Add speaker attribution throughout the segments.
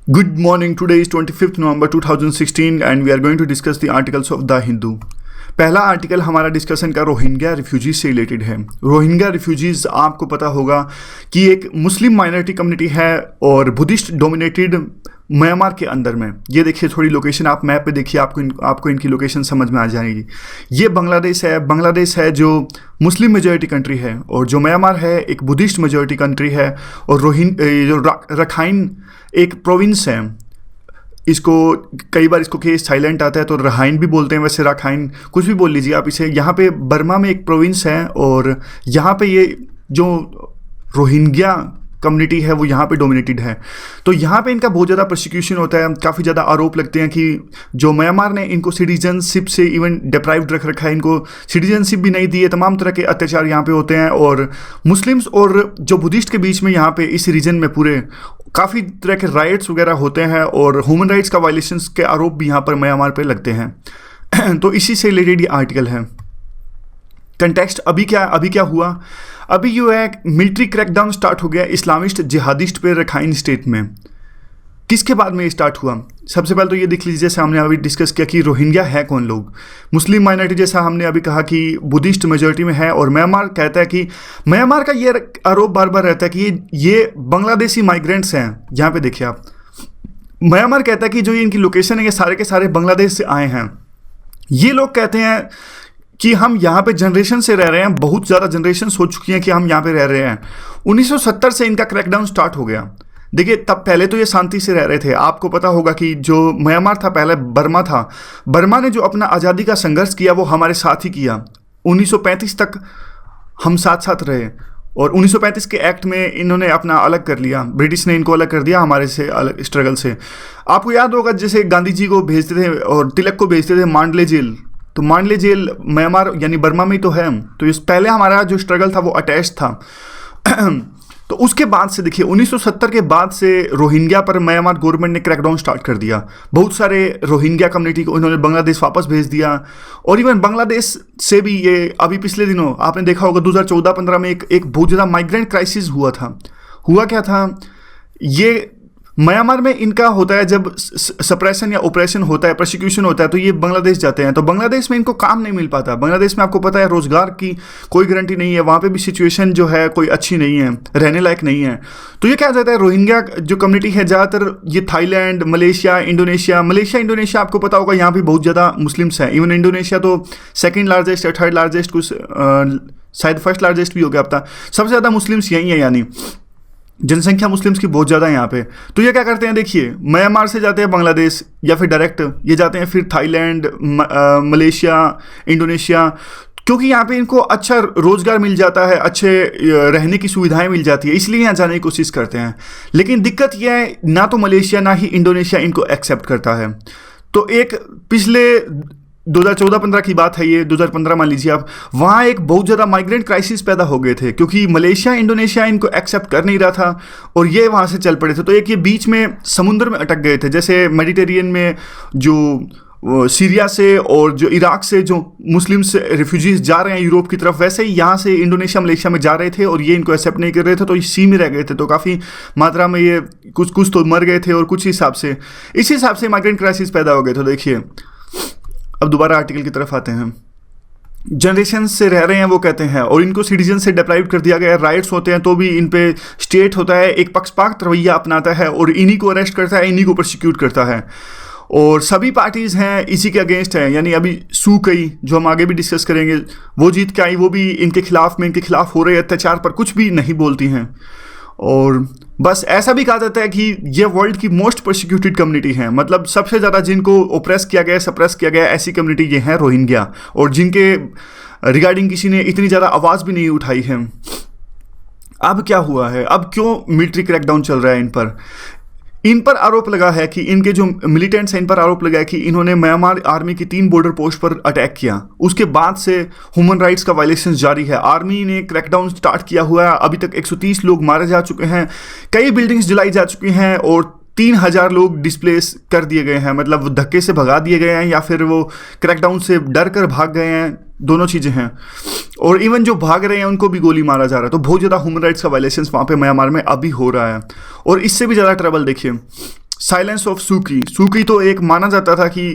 Speaker 1: Good morning. Today is 25th November 2016 and we are going to discuss the articles of The Hindu. पहला article हमारा discussion का Rohingya refugees से related है। Rohingya refugees आपको पता होगा कि एक मुस्लिम माइनॉरिटी कम्युनिटी है और बुद्धिस्ट डोमिनेटेड म्यांमार के अंदर में। ये देखिए थोड़ी लोकेशन आप मैप पे देखिए, आपको इनकी लोकेशन समझ में आ जाएगी। ये बांग्लादेश है जो मुस्लिम मेजॉरिटी कंट्री है, और जो म्यांमार है एक बुद्धिस्ट मेजॉरिटी कंट्री है, और जो रखाइन एक प्रोविंस है। इसको कई बार इसको केस साइलेंट आता है तो रहाइन भी बोलते हैं, वैसे रखाइन कुछ भी बोल लीजिए आप इसे। यहाँ पे बर्मा में एक प्रोविंस है और यहाँ पे ये जो रोहिंग्या कम्युनिटी है वो यहाँ पे डोमिनेटेड है। तो यहाँ पे इनका बहुत ज़्यादा प्रोसिक्यूशन होता है, काफ़ी ज़्यादा आरोप लगते हैं कि जो म्यांमार ने इनको सिटीजनशिप से इवन डिप्राइव्ड रख रखा है, इनको सिटीजनशिप भी नहीं दी है। तमाम तरह के अत्याचार यहाँ पे होते हैं, और मुस्लिम्स और जो बुद्धिस्ट के बीच में यहाँ पे इस रीजन में पूरे काफ़ी तरह के राइट्स वगैरह होते हैं, और ह्यूमन राइट्स का वायलेशंस के आरोप भी यहाँ पर म्यांमार पे लगते हैं। तो इसी से रिलेटेड ये आर्टिकल है। कंटेक्स्ट अभी क्या हुआ, अभी जो है मिलिट्री क्रैकडाउन स्टार्ट हो गया इस्लामिस्ट जिहादिस्ट पे रखाइन स्टेट में। किसके बाद में ये स्टार्ट हुआ? सबसे पहले तो ये देख लीजिए, जैसे हमने अभी डिस्कस किया कि रोहिंग्या है कौन लोग। मुस्लिम माइनॉरिटी, जैसा हमने अभी कहा कि बुद्धिस्ट मेजॉरिटी में है, और म्यांमार कहता है कि म्यांमार का ये आरोप बार बार रहता है कि ये बांग्लादेशी माइग्रेंट्स हैं। यहाँ पे देखिए आप, म्यांमार कहता है कि जो ये इनकी लोकेशन है ये सारे के सारे बांग्लादेश से आए हैं। ये लोग कहते हैं कि हम यहाँ पे जनरेशन से रह रहे हैं, बहुत ज़्यादा जनरेशन हो चुकी हैं कि हम यहाँ पे रह रहे हैं। 1970 से इनका क्रैकडाउन स्टार्ट हो गया। देखिए तब पहले तो ये शांति से रह रहे थे। आपको पता होगा कि जो म्यांमार था पहले बर्मा था। बर्मा ने जो अपना आज़ादी का संघर्ष किया वो हमारे साथ ही किया। 1935 तक हम साथ साथ रहे, और 1935 के एक्ट में इन्होंने अपना अलग कर लिया। ब्रिटिश ने इनको अलग कर दिया हमारे से, अलग स्ट्रगल से। आपको याद होगा जैसे गांधी जी को भेजते थे और तिलक को भेजते थे मांडले जेल, तो मांडले जेल म्यांमार यानी बर्मा में ही तो है। तो इस पहले हमारा जो स्ट्रगल था वो अटैच था। तो उसके बाद से देखिए 1970 के बाद से रोहिंग्या पर म्यांमार गवर्नमेंट ने क्रैकडाउन स्टार्ट कर दिया। बहुत सारे रोहिंग्या कम्युनिटी को इन्होंने बांग्लादेश वापस भेज दिया, और इवन बांग्लादेश से भी ये अभी पिछले दिनों आपने देखा होगा 2014-15 में एक बहुत ज़्यादा माइग्रेंट क्राइसिस हुआ था। हुआ क्या था, ये म्यांमार में इनका होता है जब सप्रेशन या ऑपरेशन होता है, प्रोसिक्यूशन होता है, तो ये बांग्लादेश जाते हैं। तो बांग्लादेश में इनको काम नहीं मिल पाता। बांग्लादेश में आपको पता है रोज़गार की कोई गारंटी नहीं है, वहाँ पे भी सिचुएशन जो है कोई अच्छी नहीं है, रहने लायक नहीं है। तो ये क्या जाता है, रोहिंग्या जो कम्युनिटी है ज़्यादातर ये थाईलैंड, मलेशिया, इंडोनेशिया आपको पता होगा यहाँ भी बहुत ज़्यादा मुस्लिम्स हैं। इवन इंडोनेशिया तो सेकेंड लार्जेस्ट या थर्ड लार्जेस्ट, कुछ शायद फर्स्ट लार्जेस्ट भी हो गया अब तक। सबसे ज़्यादा मुस्लिम्स यहीं है, यानी जनसंख्या मुस्लिम्स की बहुत ज़्यादा है यहाँ पे। तो ये क्या करते हैं, देखिए म्यांमार से जाते हैं बांग्लादेश, या फिर डायरेक्ट ये जाते हैं फिर थाईलैंड, मलेशिया, इंडोनेशिया, क्योंकि यहाँ पे इनको अच्छा रोज़गार मिल जाता है, अच्छे रहने की सुविधाएं मिल जाती है, इसलिए यहाँ जाने की कोशिश करते हैं। लेकिन दिक्कत यह है ना तो मलेशिया ना ही इंडोनेशिया इनको एक्सेप्ट करता है। तो एक पिछले 2014-15 की बात है, ये 2015 मान लीजिए आप, वहाँ एक बहुत ज़्यादा माइग्रेंट क्राइसिस पैदा हो गए थे, क्योंकि मलेशिया, इंडोनेशिया इनको एक्सेप्ट कर नहीं रहा था, और ये वहाँ से चल पड़े थे। तो एक ये बीच में समुद्र में अटक गए थे, जैसे मेडिटेरियन में जो सीरिया से और जो इराक से जो मुस्लिम्स रिफ्यूजीज जा रहे हैं यूरोप की तरफ, वैसे ही यहाँ से इंडोनेशिया, मलेशिया में जा रहे थे, और ये इनको एक्सेप्ट नहीं कर रहे थे। तो सी में रह गए थे, तो काफ़ी मात्रा में ये कुछ तो मर गए थे, और कुछ हिसाब से इस हिसाब से माइग्रेंट क्राइसिस पैदा हो गए। तो देखिए अब दोबारा आर्टिकल की तरफ आते हैं। जनरेशन से रह रहे हैं वो कहते हैं, और इनको सिटीजन से डिप्राइव कर दिया गया। राइट्स होते हैं तो भी इन पे स्टेट होता है एक पक्षपात रवैया अपनाता है, और इन्हीं को अरेस्ट करता है, इन्हीं को प्रोसिक्यूट करता है, और सभी पार्टीज़ हैं इसी के अगेंस्ट हैं। यानी अभी सू कई, जो हम आगे भी डिस्कस करेंगे, वो जीत के आई, वो भी इनके खिलाफ हो रहे अत्याचार पर कुछ भी नहीं बोलती हैं। और बस ऐसा भी कहा जाता है कि ये वर्ल्ड की मोस्ट प्रोसिक्यूटेड कम्युनिटी है, मतलब सबसे ज़्यादा जिनको ओप्रेस किया गया, सप्रेस किया गया, ऐसी कम्युनिटी ये है रोहिंग्या, और जिनके रिगार्डिंग किसी ने इतनी ज़्यादा आवाज़ भी नहीं उठाई है। अब क्या हुआ है, अब क्यों मिलिट्री क्रैकडाउन चल रहा है इन पर आरोप लगा है कि इनके जो मिलिटेंट्स हैं इन पर आरोप लगा है कि इन्होंने म्यांमार आर्मी की 3 बॉर्डर पोस्ट पर अटैक किया। उसके बाद से ह्यूमन राइट्स का वायलेशन जारी है। आर्मी ने क्रैकडाउन स्टार्ट किया हुआ है। अभी तक 130 लोग मारे जा चुके हैं, कई बिल्डिंग्स जलाई जा चुकी हैं, और 3000 लोग डिस्प्लेस कर दिए गए हैं, मतलब धक्के से भगा दिए गए हैं, या फिर वो क्रैकडाउन से डर कर भाग गए हैं। दोनों चीज़ें हैं, और इवन जो भाग रहे हैं उनको भी गोली मारा जा रहा है। तो बहुत ज़्यादा ह्यूमन राइट्स का वायलेशंस वहाँ पे म्यांमार में अभी हो रहा है। और इससे भी ज़्यादा ट्रबल देखिए, साइलेंस ऑफ सूकी। सूकी तो एक माना जाता था कि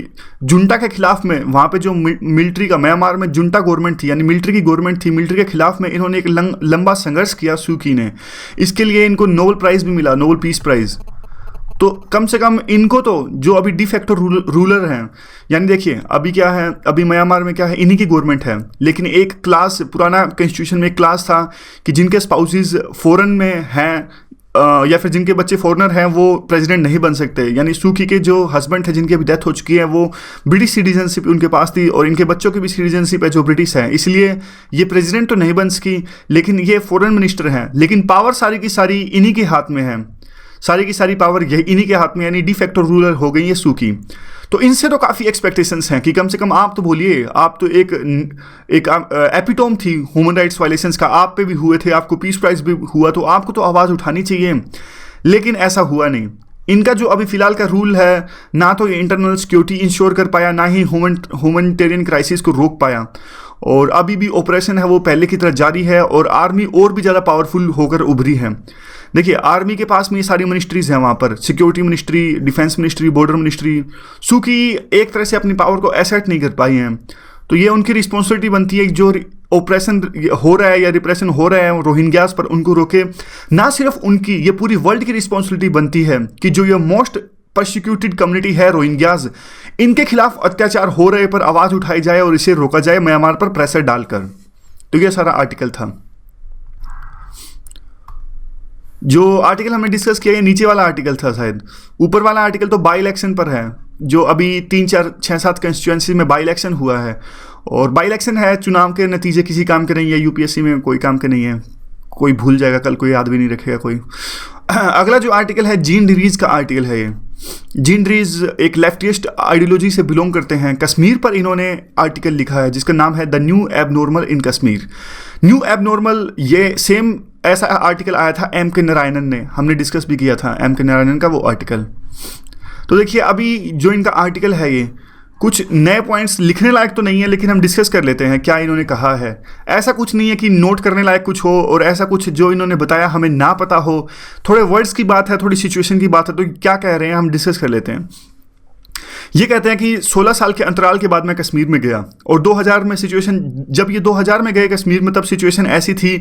Speaker 1: जुंटा के खिलाफ में वहाँ पे जो मिलिट्री का, म्यांमार में जुंटा गवर्नमेंट थी यानी मिलिट्री की गवर्नमेंट थी, मिलिट्री के खिलाफ में इन्होंने एक लंबा संघर्ष किया सूकी ने। इसके लिए इनको नोबेल प्राइज़ भी मिला, नोबेल पीस प्राइज़। तो कम से कम इनको तो जो अभी डिफेक्टो रूलर हैं, यानी देखिए अभी क्या है, अभी म्यांमार में क्या है, इन्हीं की गवर्नमेंट है, लेकिन एक क्लास, पुराना कॉन्स्टिट्यूशन में एक क्लास था कि जिनके स्पाउसेस फॉरेन में हैं या फिर जिनके बच्चे फॉरेनर हैं वो प्रेसिडेंट नहीं बन सकते। यानी सूकी के जो हस्बैंड थे जिनकी अभी डेथ हो चुकी है वो ब्रिटिश सिटीजनशिप उनके पास थी और इनके बच्चों की भी सिटीजनशिप है जो ब्रिटिश है, इसलिए ये प्रेसिडेंट तो नहीं बन सकी लेकिन ये फॉरेन मिनिस्टर हैं। लेकिन पावर सारी की सारी इन्हीं के हाथ में है, सारी की सारी पावर यही इन्हीं के हाथ में, यानी डिफेक्टो रूलर हो गई है सूकी। तो इनसे तो काफ़ी एक्सपेक्टेशंस हैं कि कम से कम आप तो बोलिए, आप तो एक एपिटोम थी ह्यूमन राइट्स वायलेशंस का, आप पे भी हुए थे, आपको पीस प्राइज़ भी हुआ, तो आपको तो आवाज़ उठानी चाहिए, लेकिन ऐसा हुआ नहीं। इनका जो अभी फिलहाल का रूल है, ना तो ये इंटरनल सिक्योरिटी इंश्योर कर पाया, ना ही ह्यूमनिटेरियन क्राइसिस को रोक पाया, और अभी भी ऑपरेशन है वो पहले की तरह जारी है और आर्मी और भी ज़्यादा पावरफुल होकर उभरी है। देखिए आर्मी के पास में ये सारी मिनिस्ट्रीज़ हैं वहाँ पर, security ministry, defence ministry, border ministry. सूकी एक तरह से अपनी पावर को एसेट नहीं कर पाई हैं, तो ये उनकी रिस्पॉन्सिबिलिटी बनती है जो ऑपरेशन हो रहा है या रिप्रेशन हो रहा है रोहिंग्यास पर, उनको रोके। ना सिर्फ उनकी, ये पूरी वर्ल्ड की रिस्पॉन्सिबिलिटी बनती है कि जो ये मोस्ट परसिक्यूटेड कम्युनिटी है रोहिंग्यास, इनके खिलाफ अत्याचार हो रहे पर आवाज़ उठाई जाए और इसे रोका जाए म्यांमार पर प्रेशर डालकर। तो ये सारा आर्टिकल था। जो आर्टिकल हमने डिस्कस किया ये नीचे वाला आर्टिकल था शायद, ऊपर वाला आर्टिकल तो बाई इलेक्शन पर है, जो अभी 3, 4, 6, 7 कंस्टिट्यूएंसी में बाई इलेक्शन हुआ है। और बाई इलेक्शन है, चुनाव के नतीजे किसी काम के नहीं है, यूपीएससी में कोई काम के नहीं है, कोई भूल जाएगा कल, कोई याद भी नहीं रखेगा कोई। अगला जो आर्टिकल है जीन ड्रीज का आर्टिकल है। ये जीन ड्रीज एक लेफ्टिस्ट आइडियोलॉजी से बिलोंग करते हैं। कश्मीर पर इन्होंने आर्टिकल लिखा है जिसका नाम है the new abnormal in Kashmir. New abnormal, ये सेम ऐसा आर्टिकल आया था एम के नारायणन ने, हमने डिस्कस भी किया था एम के नारायणन का वो आर्टिकल। तो देखिए अभी जो इनका आर्टिकल है ये कुछ नए पॉइंट्स लिखने लायक तो नहीं है, लेकिन हम डिस्कस कर लेते हैं क्या इन्होंने कहा है। ऐसा कुछ नहीं है कि नोट करने लायक कुछ हो और ऐसा कुछ जो इन्होंने बताया हमें ना पता हो। थोड़े वर्ड्स की बात है, थोड़ी सिचुएशन की बात है, तो क्या कह रहे हैं हम डिस्कस कर लेते हैं। ये कहते हैं कि 16 साल के अंतराल के बाद मैं कश्मीर में गया और 2000 में सिचुएशन, जब ये 2000 में गए कश्मीर में, तब सिचुएशन ऐसी थी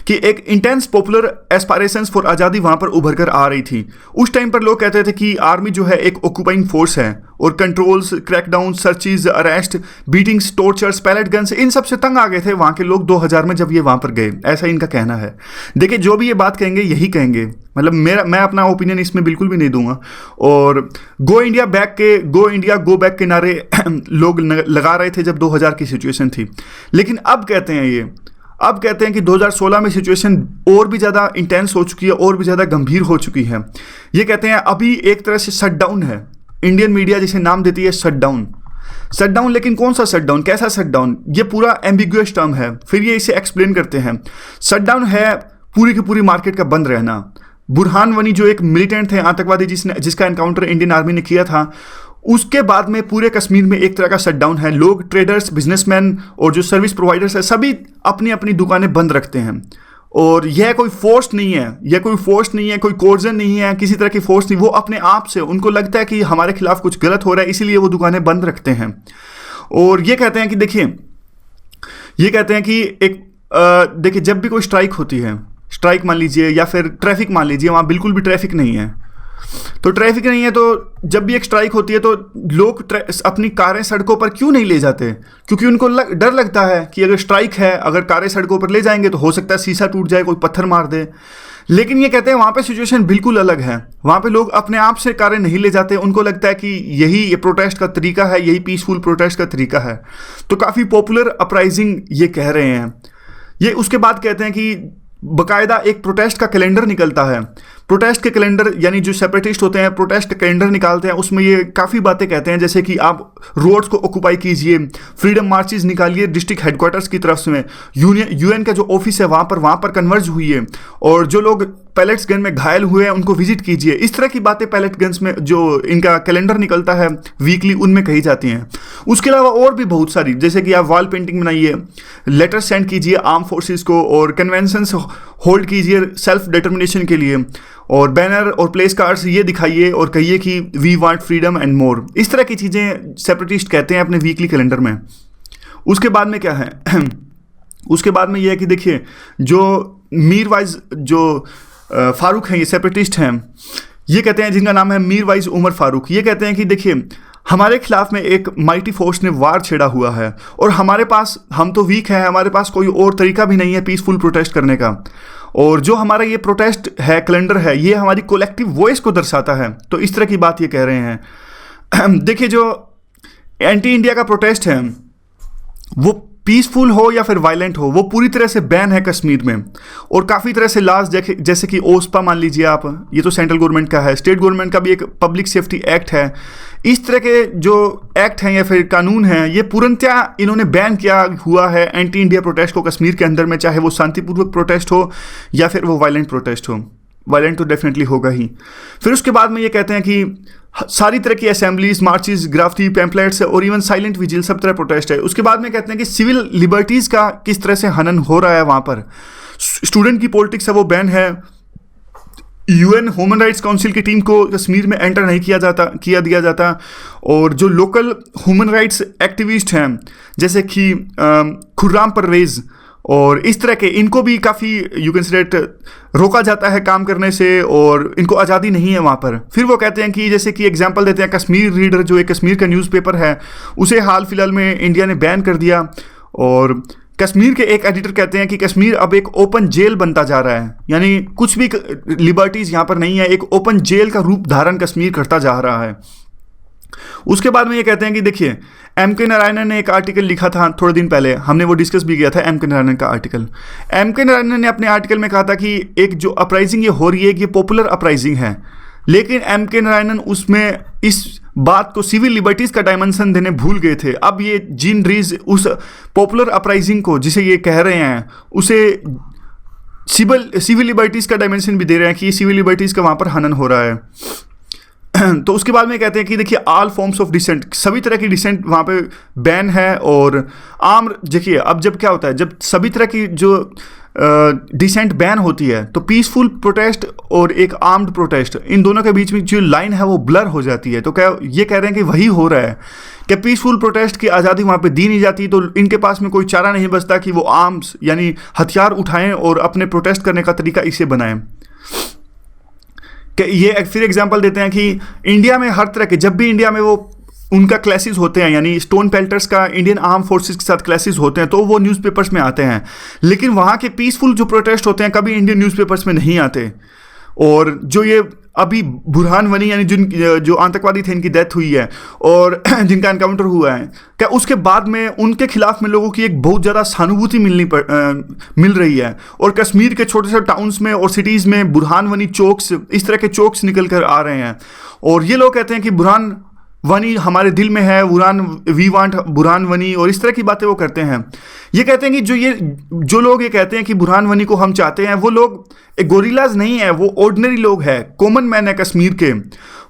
Speaker 1: कि एक इंटेंस पॉपुलर एस्पायरेशंस फॉर आज़ादी वहाँ पर उभर कर आ रही थी। उस टाइम पर लोग कहते थे कि आर्मी जो है एक ऑक्यूपाइंग फोर्स है और controls, crackdown, searches, arrest, beatings, tortures, pellet guns, इन सब से तंग आ गए थे वहाँ के लोग 2000 में जब ये वहाँ पर गए। ऐसा इनका कहना है। देखिए जो भी ये बात कहेंगे यही कहेंगे, मतलब मैं अपना ओपिनियन इसमें बिल्कुल भी नहीं दूंगा। और गो इंडिया गो बैक के नारे लोग लगा रहे थे जब 2000 की सिचुएशन थी, लेकिन अब कहते हैं कि 2016 में सिचुएशन और भी ज़्यादा इंटेंस हो चुकी है, और भी ज़्यादा गंभीर हो चुकी है। ये कहते हैं अभी एक तरह से शटडाउन है, इंडियन मीडिया जिसे नाम देती है शटडाउन। लेकिन कौन सा शटडाउन, कैसा शटडाउन, ये पूरा एम्बिगुअस टर्म है। फिर ये इसे एक्सप्लेन करते हैं। शटडाउन है पूरी की पूरी मार्केट का बंद रहना। बुरहान वनी जो एक मिलिटेंट थे, आतंकवादी, जिसका एनकाउंटर इंडियन आर्मी ने किया था, उसके बाद में पूरे कश्मीर में एक तरह का शटडाउन है। लोग, ट्रेडर्स, बिजनेसमैन और जो सर्विस प्रोवाइडर्स है, सभी अपनी अपनी दुकानें बंद रखते हैं। और यह कोई फोर्स नहीं है, कोई कोर्जन नहीं है, किसी तरह की फोर्स नहीं, वो अपने आप से, उनको लगता है कि हमारे खिलाफ कुछ गलत हो रहा है, इसीलिए वो दुकानें बंद रखते हैं। और ये कहते हैं कि देखिए जब भी कोई स्ट्राइक होती है, स्ट्राइक मान लीजिए या फिर ट्रैफिक मान लीजिए, वहाँ बिल्कुल भी ट्रैफिक नहीं है, तो जब भी एक स्ट्राइक होती है तो लोग अपनी कारें सड़कों पर क्यों नहीं ले जाते? क्योंकि उनको डर लगता है कि अगर स्ट्राइक है, अगर कारें सड़कों पर ले जाएंगे तो हो सकता है शीशा टूट जाए, कोई पत्थर मार दे। लेकिन ये कहते हैं वहाँ पे सिचुएशन बिल्कुल अलग है। वहाँ पे लोग अपने आप से कारें नहीं ले जाते, उनको लगता है कि ये प्रोटेस्ट का तरीका है, यही पीसफुल प्रोटेस्ट का तरीका है। तो काफ़ी पॉपुलर अपराइजिंग ये कह रहे हैं। ये उसके बाद कहते हैं कि बाकायदा एक प्रोटेस्ट का कैलेंडर निकलता है। प्रोटेस्ट के कैलेंडर, यानी जो सेपरेटिस्ट होते हैं प्रोटेस्ट कैलेंडर निकालते हैं, उसमें ये काफ़ी बातें कहते हैं, जैसे कि आप रोड्स को ऑक्यूपाई कीजिए, फ्रीडम मार्चेस निकालिए डिस्ट्रिक्ट हेडक्वार्टर्स की तरफ से, यूएन का जो ऑफिस है वहाँ पर कन्वर्ज हुई है, और जो लोग पैलेट्स गन में घायल हुए हैं उनको विजिट कीजिए। इस तरह की बातें पैलेट गन्स में जो इनका कैलेंडर निकलता है वीकली, उनमें कही जाती हैं। उसके अलावा और भी बहुत सारी, जैसे कि आप वॉल पेंटिंग बनाइए, लेटर सेंड कीजिए आर्म फोर्सेस को, और कन्वेंशंस होल्ड कीजिए सेल्फ डिटर्मिनेशन के लिए, और बैनर और प्लेस कार्ड्स ये दिखाइए और कहिए कि we want freedom and more. इस तरह की चीज़ें सेपरेटिस्ट कहते हैं अपने वीकली कैलेंडर में। उसके बाद में क्या है उसके बाद में ये है कि देखिए जो मीरवाइज जो फारूक हैं, ये सेपरेटिस्ट हैं, ये कहते हैं, जिनका नाम है मीरवाइज उमर फारूक, ये कहते हैं कि देखिए हमारे खिलाफ में एक माइटी फोर्स ने वार छेड़ा हुआ है और हमारे पास, हम तो वीक हैं, हमारे पास कोई और तरीका भी नहीं है पीसफुल प्रोटेस्ट करने का। और जो हमारा ये प्रोटेस्ट है, कैलेंडर है, ये हमारी कोलेक्टिव वॉइस को दर्शाता है। तो इस तरह की बात ये कह रहे हैं। देखिए जो एंटी इंडिया का प्रोटेस्ट है वो पीसफुल हो या फिर वायलेंट हो, वो पूरी तरह से बैन है कश्मीर में। और काफ़ी तरह से लॉज जैसे कि ओस्पा मान लीजिए आप, ये तो सेंट्रल गवर्नमेंट का है, स्टेट गवर्नमेंट का भी एक पब्लिक सेफ्टी एक्ट है। इस तरह के जो एक्ट हैं या फिर कानून हैं, ये पूर्णतया इन्होंने बैन किया हुआ है एंटी इंडिया प्रोटेस्ट को कश्मीर के अंदर में, चाहे वो शांतिपूर्वक प्रोटेस्ट हो या फिर वो वायलेंट प्रोटेस्ट हो। वायलेंट तो डेफिनेटली होगा ही। फिर उसके बाद में ये कहते हैं कि सारी तरह की असेंबलीज, मार्चेस, ग्राफिटी, पैम्पलेट्स और इवन साइलेंट विजिल, सब तरह प्रोटेस्ट है। उसके बाद में कहते हैं कि सिविल लिबर्टीज़ का किस तरह से हनन हो रहा है वहाँ पर। स्टूडेंट की पॉलिटिक्स है वो बैन है। यूएन ह्यूमन राइट्स काउंसिल की टीम को कश्मीर में एंटर नहीं किया दिया जाता। और जो लोकल ह्यूमन राइट्स एक्टिविस्ट हैं जैसे कि खुर्राम परवेज़ और इस तरह के, इनको भी काफ़ी यू कैन से रोका जाता है काम करने से और इनको आज़ादी नहीं है वहाँ पर। फिर वो कहते हैं कि जैसे कि एग्जांपल देते हैं, कश्मीर रीडर जो एक कश्मीर का न्यूज़पेपर है उसे हाल फिलहाल में इंडिया ने बैन कर दिया। और कश्मीर के एक एडिटर कहते हैं कि कश्मीर अब एक ओपन जेल बनता जा रहा है, यानी कुछ भी लिबर्टीज़ यहाँ पर नहीं है, एक ओपन जेल का रूप धारण कश्मीर करता जा रहा है। उसके बाद में ये कहते हैं कि देखिए M.K. नारायणन ने एक आर्टिकल लिखा था थोड़े दिन पहले, हमने वो डिस्कस भी किया था M.K. नारायणन का आर्टिकल। M.K. नारायणन ने अपने आर्टिकल में कहा था कि एक जो अपराइजिंग ये हो रही है, ये पॉपुलर अपराइजिंग है, लेकिन M.K. नारायणन उसमें इस बात को सिविल लिबर्टीज़ का डायमेंशन देने भूल गए थे। अब ये जीन रीज उस पॉपुलर अपराइजिंग को, जिसे ये कह रहे हैं, उसे सिविल लिबर्टीज़ का डायमेंशन भी दे रहे हैं कि सिविल लिबर्टीज़ का वहाँ पर हनन हो रहा है। तो उसके बाद में कहते हैं कि देखिए ऑल फॉर्म्स ऑफ डिसेंट, सभी तरह की डिसेंट वहाँ पे बैन है। और आम देखिए अब जब क्या होता है, जब सभी तरह की जो डिसेंट बैन होती है तो पीसफुल प्रोटेस्ट और एक आर्म्ड प्रोटेस्ट, इन दोनों के बीच में जो लाइन है वो ब्लर हो जाती है। तो क्या ये कह रहे हैं कि वही हो रहा है कि पीसफुल प्रोटेस्ट की आज़ादी वहाँ पे दी नहीं जाती, तो इनके पास में कोई चारा नहीं बचता कि वो आर्म्स यानी हथियार उठाएं और अपने प्रोटेस्ट करने का तरीका इसे बनाएं। ये फिर एग्जांपल देते हैं कि इंडिया में हर तरह के, जब भी इंडिया में वो उनका क्लासेस होते हैं, यानी स्टोन पेल्टर्स का इंडियन आर्म फोर्सेस के साथ क्लासेस होते हैं, तो वो न्यूज़पेपर्स में आते हैं। लेकिन वहाँ के पीसफुल जो प्रोटेस्ट होते हैं कभी इंडियन न्यूज़पेपर्स में नहीं आते। और जो ये अभी बुरहान वनी यानी जो आतंकवादी थे, इनकी डेथ हुई है और जिनका एनकाउंटर हुआ है, क्या उसके बाद में उनके खिलाफ में लोगों की एक बहुत ज़्यादा सहानुभूति मिल रही है। और कश्मीर के छोटे छोटे टाउन्स में और सिटीज़ में बुरहान वनी चौक्स, इस तरह के चौक्स निकल कर आ रहे हैं। और ये लोग कहते हैं कि बुरहान वनी हमारे दिल में है, वी वांट बुरहान वनी, और इस तरह की बातें वो करते हैं। ये कहते हैं कि जो लोग ये कहते हैं कि बुरहान वनी को हम चाहते हैं, वो लोग एक गोरिल्लाज नहीं है, वो ऑर्डिनरी लोग हैं, कॉमन मैन है कश्मीर के।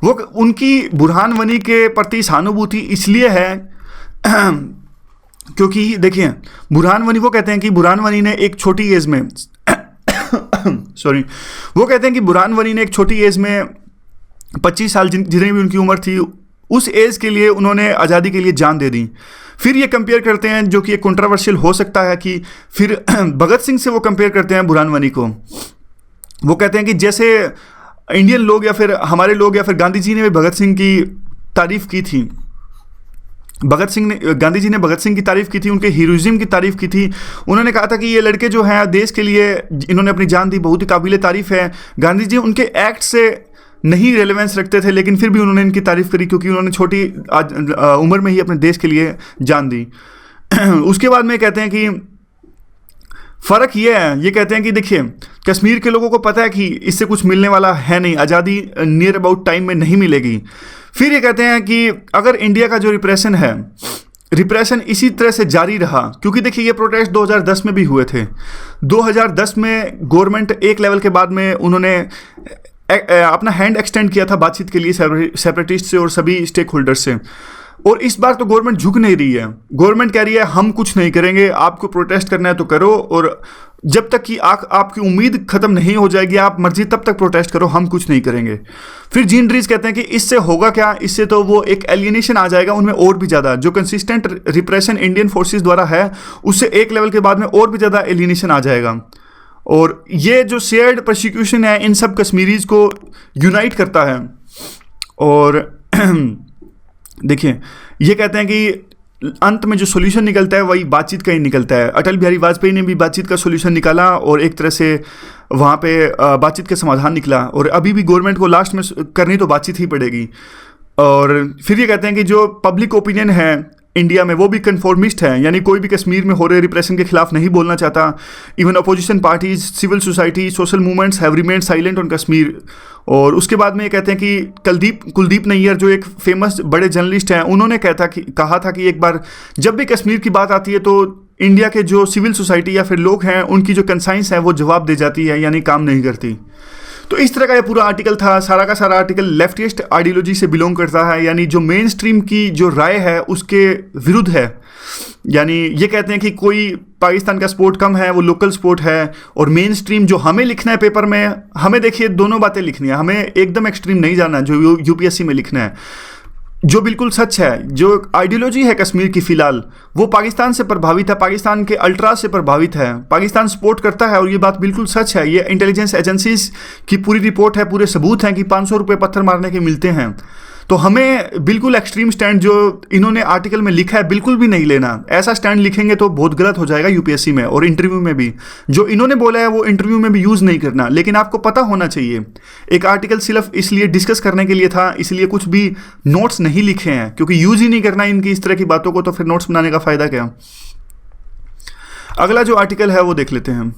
Speaker 1: वो उनकी बुरहान वनी के प्रति सहानुभूति इसलिए है क्योंकि देखिए बुरहान वनी, वो कहते हैं कि बुरहान वनी ने एक छोटी एज में सॉरी, वो कहते हैं कि बुरहान वनी ने एक छोटी एज में 25 साल जितनी भी उनकी उम्र थी, उस एज के लिए उन्होंने आज़ादी के लिए जान दे दी। फिर ये कंपेयर करते हैं, जो कि एक कंट्रोवर्शियल हो सकता है, कि फिर भगत सिंह से वो कंपेयर करते हैं बुरहान वनी को। वो कहते हैं कि जैसे इंडियन लोग या फिर हमारे लोग या फिर गांधी जी ने भी भगत सिंह की तारीफ़ की थी, गांधी जी ने भगत सिंह की तारीफ़ की थी, उनके हीरोइज्म की तारीफ़ की थी। उन्होंने कहा था कि ये लड़के जो हैं देश के लिए इन्होंने अपनी जान दी, बहुत ही काबिल तारीफ़ है। गांधी जी उनके एक्ट से नहीं रेलेवेंस रखते थे, लेकिन फिर भी उन्होंने इनकी तारीफ़ करी क्योंकि उन्होंने छोटी उम्र में ही अपने देश के लिए जान दी। उसके बाद में कहते हैं कि फ़र्क ये है, ये कहते हैं कि देखिए कश्मीर के लोगों को पता है कि इससे कुछ मिलने वाला है नहीं, आज़ादी नियर अबाउट टाइम में नहीं मिलेगी। फिर ये कहते हैं कि अगर इंडिया का जो रिप्रेशन इसी तरह से जारी रहा, क्योंकि देखिए ये प्रोटेस्ट 2010 में भी हुए थे। 2010 में गवर्नमेंट एक लेवल के बाद में उन्होंने अपना हैंड एक्सटेंड किया था बातचीत के लिए सेपरेटिस्ट से और सभी स्टेक होल्डर्स से। और इस बार तो गवर्नमेंट झुक नहीं रही है। गवर्नमेंट कह रही है हम कुछ नहीं करेंगे, आपको प्रोटेस्ट करना है तो करो, और जब तक कि आपकी उम्मीद खत्म नहीं हो जाएगी, आप मर्जी तब तक प्रोटेस्ट करो, हम कुछ नहीं करेंगे। फिर जीन ड्रीस कहते हैं कि इससे होगा क्या, इससे तो वो एक एलियनेशन आ जाएगा उनमें और भी ज़्यादा, जो कंसिस्टेंट रिप्रेशन इंडियन फोर्सेस द्वारा है उससे एक लेवल के बाद में और भी ज़्यादा एलियनेशन आ जाएगा। और ये जो शेयर्ड प्रोसिक्यूशन है इन सब कश्मीरीज को यूनाइट करता है। और देखिए ये कहते हैं कि अंत में जो सॉल्यूशन निकलता है वही बातचीत का ही निकलता है। अटल बिहारी वाजपेयी ने भी बातचीत का सॉल्यूशन निकाला और एक तरह से वहाँ पे बातचीत का समाधान निकला, और अभी भी गवर्नमेंट को लास्ट में करनी तो बातचीत ही पड़ेगी। और फिर ये कहते हैं कि जो पब्लिक ओपिनियन है इंडिया में वो भी कन्फॉर्मिस्ट है, यानी कोई भी कश्मीर में हो रहे रिप्रेशन के खिलाफ नहीं बोलना चाहता। Even opposition parties, civil society, social movements have remained silent on Kashmir. और उसके बाद में ये कहते हैं कि कुलदीप नैयर जो एक फेमस बड़े जर्नलिस्ट हैं, उन्होंने कहा था कि एक बार जब भी कश्मीर की बात आती है तो इंडिया के जो सिविल सोसाइटी या फिर लोग हैं उनकी जो कंसाइंस है वो जवाब दे जाती है, यानी काम नहीं करती। तो इस तरह का ये पूरा आर्टिकल था। सारा का सारा आर्टिकल लेफ्टिस्ट आइडियोलॉजी से बिलोंग करता है, यानी जो मेन स्ट्रीम की जो राय है उसके विरुद्ध है। यानी ये कहते हैं कि कोई पाकिस्तान का स्पोर्ट कम है, वो लोकल स्पोर्ट है, और मेन स्ट्रीम जो हमें लिखना है पेपर में, हमें देखिए दोनों बातें लिखनी है, हमें एकदम एक्सट्रीम नहीं जाना जो यूपीएससी में लिखना है। जो बिल्कुल सच है, जो आइडियोलॉजी है कश्मीर की फ़िलहाल, वो पाकिस्तान से प्रभावित है, पाकिस्तान के अल्ट्रा से प्रभावित है। पाकिस्तान सपोर्ट करता है और ये बात बिल्कुल सच है। ये इंटेलिजेंस एजेंसीज की पूरी रिपोर्ट है, पूरे सबूत हैं कि 500 रुपये पत्थर मारने के मिलते हैं। तो हमें बिल्कुल एक्सट्रीम स्टैंड जो इन्होंने आर्टिकल में लिखा है बिल्कुल भी नहीं लेना। ऐसा स्टैंड लिखेंगे तो बहुत गलत हो जाएगा यूपीएससी में और इंटरव्यू में भी। जो इन्होंने बोला है वो इंटरव्यू में भी यूज़ नहीं करना, लेकिन आपको पता होना चाहिए। एक आर्टिकल सिर्फ इसलिए डिस्कस करने के लिए था, इसलिए कुछ भी नोट्स नहीं लिखे हैं, क्योंकि यूज़ ही नहीं करना इनकी इस तरह की बातों को, तो फिर नोट्स बनाने का फ़ायदा क्या। अगला जो आर्टिकल है वो देख लेते हैं।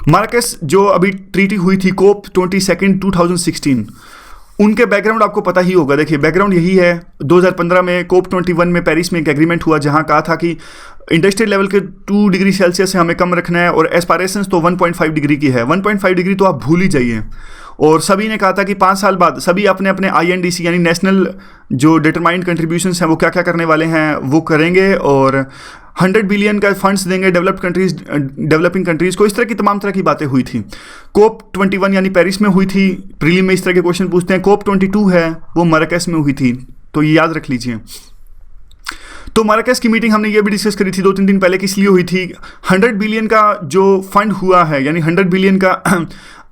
Speaker 1: मार्केस जो अभी ट्रीटी हुई थी COP 22 2016, उनके बैकग्राउंड आपको पता ही होगा। देखिए बैकग्राउंड यही है, 2015 में COP 21 में पेरिस में एक एग्रीमेंट हुआ जहां कहा था कि इंडस्ट्रियल लेवल के 2 डिग्री सेल्सियस से हमें कम रखना है, और एस्पायरेशंस तो 1.5 डिग्री की है। 1.5 डिग्री तो आप भूल ही जाइए। और सभी ने कहा था कि 5 साल बाद सभी अपने अपने INDC यानी नेशनल जो डिटरमाइंड कंट्रीब्यूशंस हैं वो क्या क्या करने वाले हैं वो करेंगे, और 100 बिलियन का फंड्स देंगे डेवलपिंग कंट्रीज़ को। इस तरह की तमाम तरह की बातें हुई थी। COP 21 यानी पेरिस में हुई थी। प्रीलिम में इस तरह के क्वेश्चन पूछते हैं। COP 22 है वो मराकेश में हुई थी, तो ये याद रख लीजिए। तो मराकेश की मीटिंग हमने ये भी डिस्कस करी थी 2-3 दिन पहले, किस लिए हुई थी। 100 बिलियन का जो फंड हुआ है, यानी 100 बिलियन का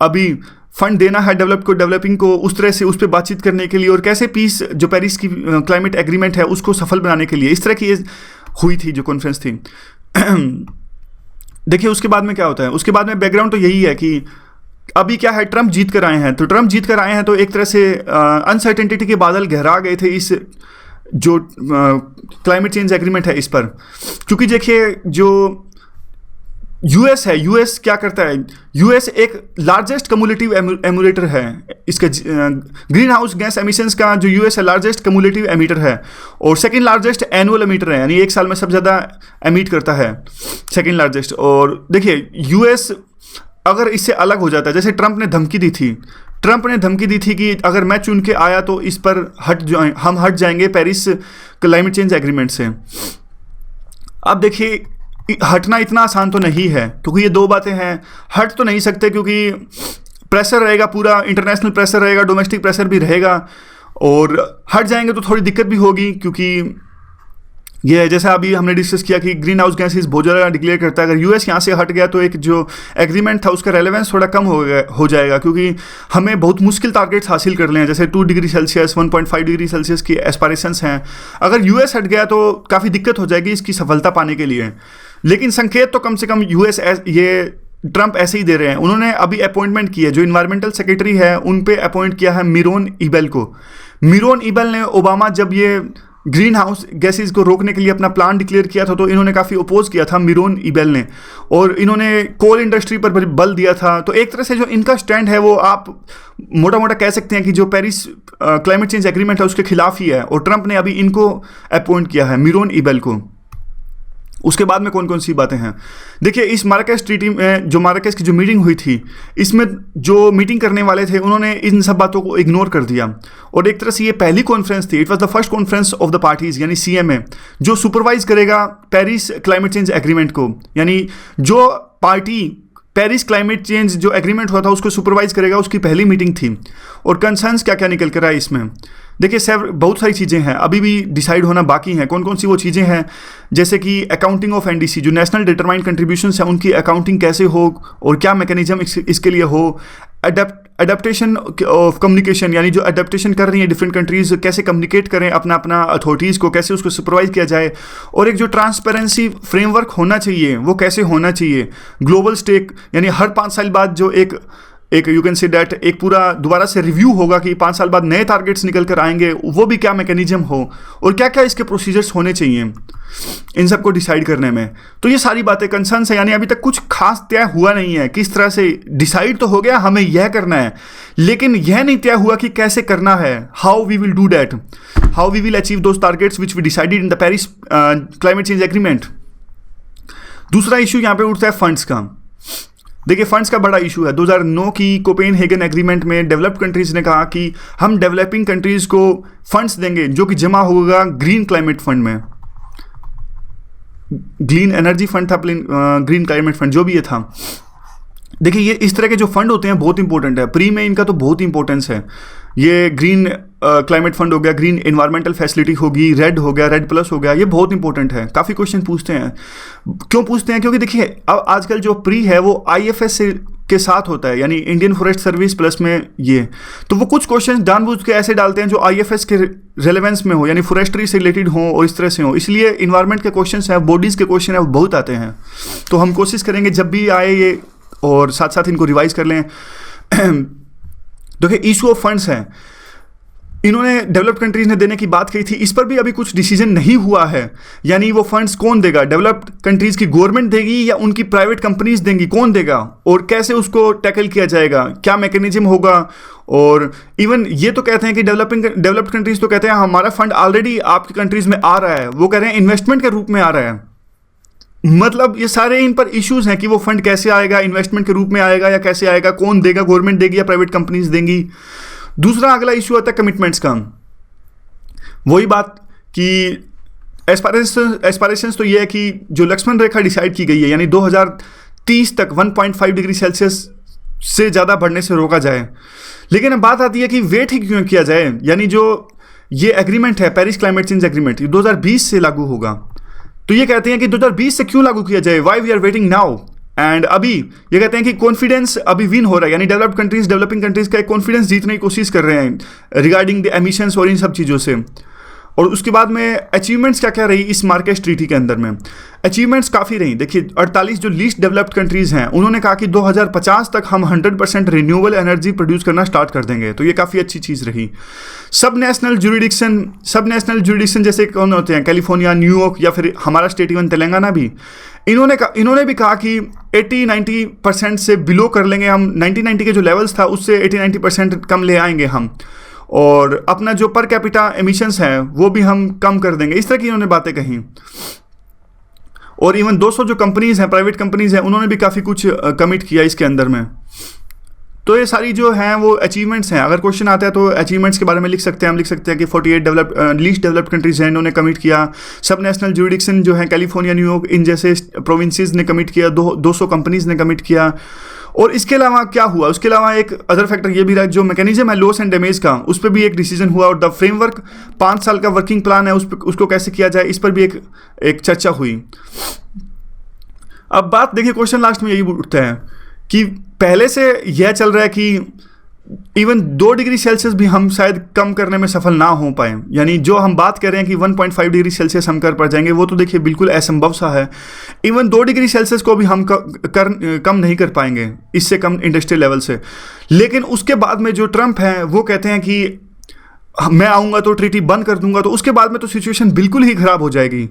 Speaker 1: अभी फंड देना है डेवलपिंग को, उस तरह से उस पर बातचीत करने के लिए, और कैसे पीस जो पेरिस की क्लाइमेट एग्रीमेंट है उसको सफल बनाने के लिए, इस तरह की हुई थी जो कॉन्फ्रेंस थी। देखिए उसके बाद में क्या होता है, उसके बाद में बैकग्राउंड तो यही है कि अभी क्या है, ट्रंप जीत कर आए हैं। तो ट्रंप जीत कर आए हैं तो एक तरह से अनसर्टेनिटी के बादल गहरा गए थे इस जो क्लाइमेट चेंज एग्रीमेंट है इस पर। क्योंकि देखिए जो यूएस है, यूएस क्या करता है, यूएस एक लार्जेस्ट कम्युलेटिव एमिटर है। इसका ग्रीन हाउस गैस एमिशंस का जो यूएस है लार्जेस्ट कम्युलेटिव एमिटर है, और सेकंड लार्जेस्ट एनुअल एमिटर है, यानी एक साल में सबसे ज़्यादा एमिट करता है, सेकंड लार्जेस्ट। और देखिए यूएस अगर इससे अलग हो जाता है, जैसे ट्रंप ने धमकी दी थी कि अगर मैं चुन के आया तो इस पर हम हट जाएंगे पेरिस क्लाइमेट चेंज एग्रीमेंट से। अब देखिए हटना इतना आसान तो नहीं है, क्योंकि ये 2 बातें हैं। हट तो नहीं सकते क्योंकि प्रेशर रहेगा, पूरा इंटरनेशनल प्रेशर रहेगा, डोमेस्टिक प्रेशर भी रहेगा, और हट जाएंगे तो थोड़ी दिक्कत भी होगी। क्योंकि ये जैसा अभी हमने डिस्कस किया कि ग्रीन हाउस गैसेस बहुत ज़्यादा डिक्लेयर करता है। अगर यूएस यहाँ से हट गया तो एक जो एग्रीमेंट था उसका रेलेवेंस थोड़ा कम हो जाएगा, क्योंकि हमें बहुत मुश्किल टारगेट्स हासिल कर लें, जैसे 2 डिग्री सेल्सियस 1.5 डिग्री सेल्सियस की एस्पायरेशंस हैं। अगर यूएस हट गया तो काफ़ी दिक्कत हो जाएगी इसकी सफलता पाने के लिए। लेकिन संकेत तो कम से कम यूएस ये ट्रंप ऐसे ही दे रहे हैं। उन्होंने अभी अपॉइंटमेंट की है, जो इन्वायरमेंटल सेक्रेटरी है उन पे अपॉइंट किया है मिरोन इबेल को। मिरोन इबेल ने ओबामा जब ये ग्रीन हाउस गैसेस को रोकने के लिए अपना प्लान डिक्लेयर किया था तो इन्होंने काफ़ी अपोज किया था मिरोन इबेल ने, और इन्होंने कोल इंडस्ट्री पर बल दिया था। तो एक तरह से जो इनका स्टैंड है वो आप मोटा मोटा कह सकते हैं कि जो पेरिस क्लाइमेट चेंज एग्रीमेंट है उसके खिलाफ ही है, और ट्रंप ने अभी इनको अपॉइंट किया है मिरोन इबेल को। उसके बाद में कौन कौन सी बातें हैं। देखिए, इस माराकेश ट्रीटी में जो माराकेश की जो मीटिंग हुई थी, इसमें जो मीटिंग करने वाले थे उन्होंने इन सब बातों को इग्नोर कर दिया, और एक तरह से ये पहली कॉन्फ्रेंस थी, it was the first conference of the parties, यानी CMA, जो सुपरवाइज करेगा पेरिस क्लाइमेट चेंज एग्रीमेंट को, यानी जो पार्टी पेरिस क्लाइमेट चेंज जो एग्रीमेंट हुआ था उसको सुपरवाइज करेगा, उसकी पहली मीटिंग थी। और कंसर्न्स क्या क्या निकल कर आए इसमें, देखिए बहुत सारी चीज़ें हैं, अभी भी डिसाइड होना बाकी हैं। कौन कौन सी वो चीज़ें हैं, जैसे कि अकाउंटिंग ऑफ NDC, जो नेशनल डिटरमाइंड कंट्रीब्यूशंस हैं, उनकी अकाउंटिंग कैसे हो और क्या मैकेनिज्म इसके लिए हो। अडेप्टेशन ऑफ कम्युनिकेशन, यानी जो अडेप्टेशन कर रही हैं डिफरेंट कंट्रीज़, कैसे कम्युनिकेट करें अपना अपना अथॉरिटीज़ को, कैसे उसको सुपरवाइज किया जाए। और एक जो ट्रांसपेरेंसी फ्रेमवर्क होना चाहिए वो कैसे होना चाहिए। ग्लोबल स्टेक, यानी हर 5 साल बाद जो एक यू कैन से डैट एक पूरा दोबारा से रिव्यू होगा कि 5 साल बाद नए टारगेट्स निकल कर आएंगे, वो भी क्या मैकेनिज्म हो और क्या क्या इसके प्रोसीजर्स होने चाहिए इन सब को डिसाइड करने में। तो ये सारी बातें कंसर्न है, यानी अभी तक कुछ खास तय हुआ नहीं है। किस तरह से डिसाइड तो हो गया हमें यह करना है, लेकिन यह नहीं तय हुआ कि कैसे करना है, how we will do that, how we will achieve those targets which we decided in the Paris climate change agreement. दूसरा इशू यहाँ पे उठता है फंड्स का। देखिए, फंड्स का बड़ा इशू है। 2009 की कोपेनहेगन एग्रीमेंट में डेवलप्ड कंट्रीज ने कहा कि हम डेवलपिंग कंट्रीज को फंड्स देंगे जो कि जमा होगा ग्रीन क्लाइमेट फंड में, ग्रीन एनर्जी फंड था, ग्रीन क्लाइमेट फंड, जो भी ये था। देखिए, ये इस तरह के जो फंड होते हैं बहुत इंपॉर्टेंट है, प्री में इनका तो बहुत इंपॉर्टेंस है। ये ग्रीन क्लाइमेट फंड हो गया, ग्रीन एनवायरमेंटल फैसिलिटी होगी, रेड हो गया, रेड प्लस हो गया, ये बहुत इंपॉर्टेंट है। काफ़ी क्वेश्चन पूछते हैं, क्यों पूछते हैं, क्योंकि देखिए अब आजकल जो प्री है वो IFS के साथ होता है, यानी इंडियन फॉरेस्ट सर्विस प्लस में ये, तो वो कुछ क्वेश्चन जानबूझ के ऐसे डालते हैं जो IFS के रेलेवेंस में हो, यानी फॉरेस्ट्री से रिलेटेड हो और इस तरह से हो। इसलिए इन्वायरमेंट के क्वेश्चन हैं, बॉडीज़ के क्वेश्चन हैं, वो बहुत आते हैं। तो हम कोशिश करेंगे जब भी आए ये, और साथ साथ इनको रिवाइज कर लें। देखिए, इशू ऑफ फंड्स है, इन्होंने डेवलप्ड कंट्रीज ने देने की बात कही थी, इस पर भी अभी कुछ डिसीजन नहीं हुआ है। यानी वो फंड्स कौन देगा, डेवलप्ड कंट्रीज की गवर्नमेंट देगी या उनकी प्राइवेट कंपनीज देंगी, कौन देगा और कैसे उसको टैकल किया जाएगा, क्या मैकेनिज्म होगा। और इवन ये तो कहते हैं कि डेवलप्ड कंट्रीज तो कहते हैं हमारा फंड ऑलरेडी आपकी कंट्रीज में आ रहा है, वो कह रहे हैं इन्वेस्टमेंट के रूप में आ रहा है। मतलब ये सारे इन पर इश्यूज हैं कि वो फंड कैसे आएगा, इन्वेस्टमेंट के रूप में आएगा या कैसे आएगा, कौन देगा, गवर्नमेंट देगी या प्राइवेट कंपनीज देंगी। दूसरा अगला इशू आता है कमिटमेंट्स का। वही बात कि एस्पायरेशंस तो ये है कि जो लक्ष्मण रेखा डिसाइड की गई है, यानी 2030 तक 1.5 डिग्री सेल्सियस से ज़्यादा बढ़ने से रोका जाए। लेकिन अब बात आती है कि वेट ही क्यों किया जाए, यानी जो ये एग्रीमेंट है पेरिस क्लाइमेट चेंज एग्रीमेंट, 2020 से लागू होगा। तो ये कहते हैं कि 2020 से क्यों लागू किया जाए, why we are waiting now. And अभी ये कहते हैं कि कॉन्फिडेंस अभी विन हो रहा है, यानी डेवलप्ड कंट्रीज डेवलपिंग कंट्रीज का एक कॉन्फिडेंस जीतने की कोशिश कर रहे हैं रिगार्डिंग द एमिशंस और इन सब चीज़ों से। और उसके बाद में अचीवमेंट्स क्या क्या रही इस मार्केश ट्रीटी के अंदर में, अचीवमेंट्स काफ़ी रही। देखिए 48 जो लीस्ट डेवलप्ड कंट्रीज़ हैं उन्होंने कहा कि 2050 तक हम 100% रिन्यूएबल एनर्जी प्रोड्यूस करना स्टार्ट कर देंगे, तो ये काफ़ी अच्छी चीज़ रही। सब नेशनल जुरिडिक्शन जैसे कौन होते हैं, कैलिफोर्निया, न्यूयॉर्क या फिर हमारा स्टेट इवन तेलंगाना भी, इन्होंने भी कहा कि 80-90% से बिलो कर लेंगे हम, 1990 के जो लेवल्स था उससे 80-90% कम ले आएंगे हम, और अपना जो पर कैपिटा एमिशंस हैं वो भी हम कम कर देंगे। इस तरह की इन्होंने बातें कही। और इवन 200 जो कंपनीज़ हैं, प्राइवेट कंपनीज़ हैं, उन्होंने भी काफ़ी कुछ कमिट किया इसके अंदर में। तो ये सारी जो हैं वो अचीवमेंट्स हैं। अगर क्वेश्चन आता है तो अचीवमेंट्स के बारे में लिख सकते हैं, हम लिख सकते हैं कि 48 लीस्ट डेवलप्ड कंट्रीज़ हैं, इन्होंने कमिट किया। सब नेशनल जुरिडिक्शन जो है कैलिफोर्निया, न्यूयॉर्क, इन जैसे प्रोविंसेस ने कमिट किया, 200 कंपनीज़ ने कमिट किया। और इसके अलावा क्या हुआ, उसके अलावा एक अदर फैक्टर ये भी रहा, जो मैकेनिज्म है लॉस एंड डैमेज का, उस पर भी एक डिसीजन हुआ। और द फ्रेमवर्क 5 साल का वर्किंग प्लान है, उसको कैसे किया जाए, इस पर भी एक चर्चा हुई। अब बात देखिए, क्वेश्चन लास्ट में यही उठता है कि पहले से यह चल रहा है कि इवन 2 डिग्री सेल्सियस भी हम शायद कम करने में सफल ना हो पाए, यानी जो हम बात कर रहे हैं कि 1.5 डिग्री सेल्सियस हम कर पा जाएंगे, वो तो देखिए बिल्कुल असंभव सा है। इवन 2 डिग्री सेल्सियस को भी हम कम नहीं कर पाएंगे, इससे कम इंडस्ट्रियल लेवल से। लेकिन उसके बाद में जो ट्रंप हैं वो कहते हैं कि मैं आऊँगा तो ट्रीटी बंद कर दूंगा, तो उसके बाद में तो सिचुएशन बिल्कुल ही ख़राब हो जाएगी।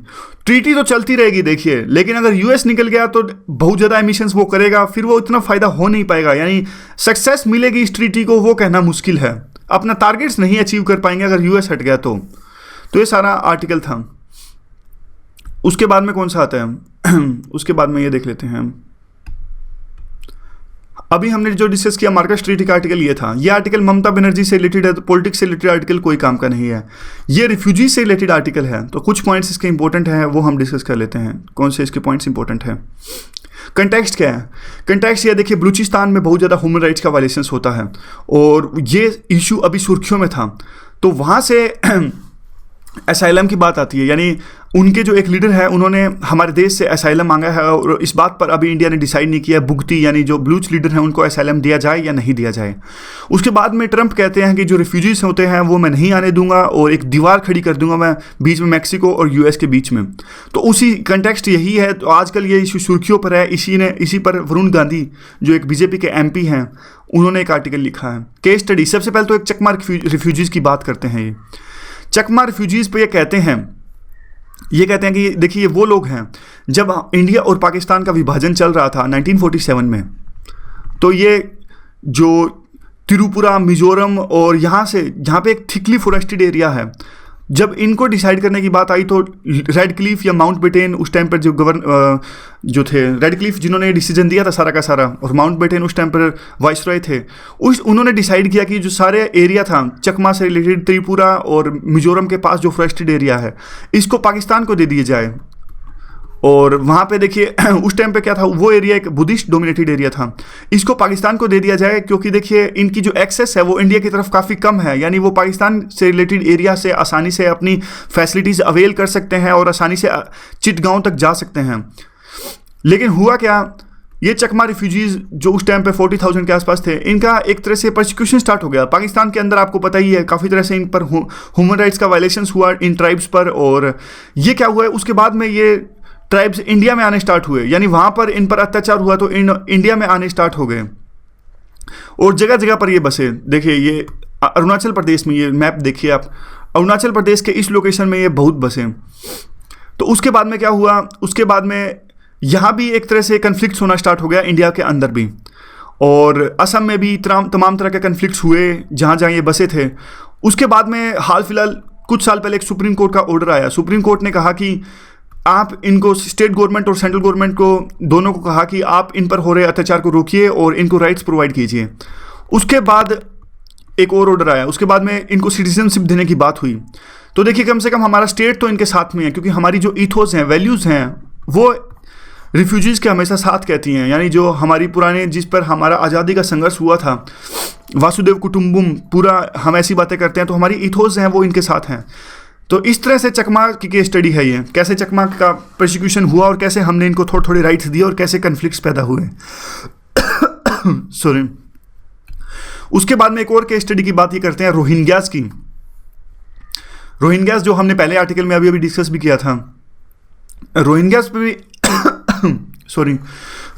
Speaker 1: ट्रीटी तो चलती रहेगी देखिए, लेकिन अगर यूएस निकल गया तो बहुत ज़्यादा एमिशंस वो करेगा, फिर वो इतना फ़ायदा हो नहीं पाएगा, यानी सक्सेस मिलेगी इस ट्रीटी को वो कहना मुश्किल है। अपना टारगेट्स नहीं अचीव कर पाएंगे अगर यूएस हट गया तो ये सारा आर्टिकल था। उसके बाद में कौन सा आता है उसके बाद में ये देख लेते हैं हम। अभी हमने जो डिस्कस किया मार्कस ट्रीटी का आर्टिकल ये था। ये आर्टिकल ममता बनर्जी से रिलेटेड है, तो पॉलिटिक्स से रिलेटेड आर्टिकल कोई काम का नहीं है। ये रिफ्यूजी से रिलेटेड आर्टिकल है, तो कुछ पॉइंट्स इसके इंपॉर्टेंट हैं वो हम डिस्कस कर लेते हैं। कौन से इसके पॉइंट्स इंपॉर्टेंट हैं। कंटेक्स्ट क्या है। कंटेक्स्ट ये देखिए, बलूचिस्तान में बहुत ज़्यादा ह्यूमन राइट्स का वायलेशंस होता है और ये इशू अभी सुर्खियों में था, तो वहाँ से असाइलम की बात आती है। यानी उनके जो एक लीडर है उन्होंने हमारे देश से असाइलम मांगा है और इस बात पर अभी इंडिया ने डिसाइड नहीं किया बुगती, यानी जो बलूच लीडर हैं उनको असाइलम दिया जाए या नहीं दिया जाए। उसके बाद में ट्रंप कहते हैं कि जो रिफ्यूजीज होते हैं वो मैं नहीं आने दूंगा और एक दीवार खड़ी कर दूंगा मैं बीच में मैक्सिको और यूएस के बीच में। तो उसी कंटेक्स्ट यही है। तो आजकल ये इशू सुर्खियों पर है। इसी पर वरुण गांधी जो एक बीजेपी के एमपी हैं उन्होंने एक आर्टिकल लिखा है, केस स्टडी। सबसे पहले तो एक चकमा रिफ्यूजीज़ की बात करते हैं। ये चकमा रिफ्यूजीज़ पे ये कहते हैं कि देखिए ये वो लोग हैं जब इंडिया और पाकिस्तान का विभाजन चल रहा था 1947 में, तो ये जो त्रिपुरा, मिजोरम और यहाँ पे एक थिकली फॉरेस्टेड एरिया है, जब इनको डिसाइड करने की बात आई तो रेड क्लिफ या माउंट बेटेन उस टाइम पर जो थे रेड क्लिफ जिन्होंने डिसीजन दिया था सारा का सारा, और माउंट बेटेन उस टाइम पर वाइसरॉय थे, उन्होंने डिसाइड किया कि जो सारे एरिया था चकमा से रिलेटेड, त्रिपुरा और मिजोरम के पास जो फॉरेस्टेड एरिया है इसको पाकिस्तान को दे दिया जाए। और वहाँ पे देखिए उस टाइम पे क्या था, वो एरिया एक बुद्धिस्ट डोमिनेटेड एरिया था, इसको पाकिस्तान को दे दिया जाए क्योंकि देखिए इनकी जो एक्सेस है वो इंडिया की तरफ काफ़ी कम है। यानी वो पाकिस्तान से रिलेटेड एरिया से आसानी से अपनी फैसिलिटीज़ अवेल कर सकते हैं और आसानी से चिटगांव तक जा सकते हैं। लेकिन हुआ क्या, ये चकमा रिफ्यूजीज़ जो उस टाइम पे 40,000 के आसपास थे, इनका एक तरह से परसिक्यूशन स्टार्ट हो गया पाकिस्तान के अंदर। आपको पता ही है काफ़ी तरह से इन पर ह्यूमन राइट्स का वायलेशंस हुआ इन ट्राइब्स पर। और ये क्या हुआ है, उसके बाद में ये ट्राइब्स इंडिया में आने स्टार्ट हुए, यानी वहाँ पर इन पर अत्याचार हुआ तो इंडिया में आने स्टार्ट हो गए और जगह जगह पर ये बसे। देखिए ये अरुणाचल प्रदेश में, ये मैप देखिए आप, अरुणाचल प्रदेश के इस लोकेशन में ये बहुत बसे। तो उसके बाद में क्या हुआ, उसके बाद में यहाँ भी एक तरह से कन्फ्लिक्ट्स होना स्टार्ट हो गया इंडिया के अंदर भी, और असम में भी तमाम तरह के कन्फ्लिक्ट्स हुए जहाँ जहाँ ये बसे थे। उसके बाद में हाल फिलहाल कुछ साल पहले एक सुप्रीम कोर्ट का ऑर्डर आया। सुप्रीम कोर्ट ने कहा कि आप इनको, स्टेट गवर्नमेंट और सेंट्रल गवर्नमेंट को, दोनों को कहा कि आप इन पर हो रहे अत्याचार को रोकिए और इनको राइट्स प्रोवाइड कीजिए। उसके बाद एक और ऑर्डर आया, उसके बाद में इनको सिटीजनशिप देने की बात हुई। तो देखिए कम से कम हमारा स्टेट तो इनके साथ में है, क्योंकि हमारी जो ईथोस हैं, वैल्यूज़ हैं, वो रिफ्यूजीज़ के हमेशा साथ कहती हैं। यानी जो हमारी पुराने, जिस पर हमारा आज़ादी का संघर्ष हुआ था, वासुदेव कुटुम्बुम, पूरा हम ऐसी बातें करते हैं, तो हमारी ईथोस हैं वो इनके साथ हैं। तो इस तरह से चकमा की केस स्टडी है ये, कैसे चकमा का प्रोसिक्यूशन हुआ और कैसे हमने इनको थोड़े थोड़े राइट्स दिए और कैसे कन्फ्लिक्ट्स पैदा हुए सॉरी। उसके बाद में एक और केस स्टडी की बात ये करते हैं रोहिंग्यास की। रोहिंग्यास जो हमने पहले आर्टिकल में अभी डिस्कस भी किया था, रोहिंग्यास पर भी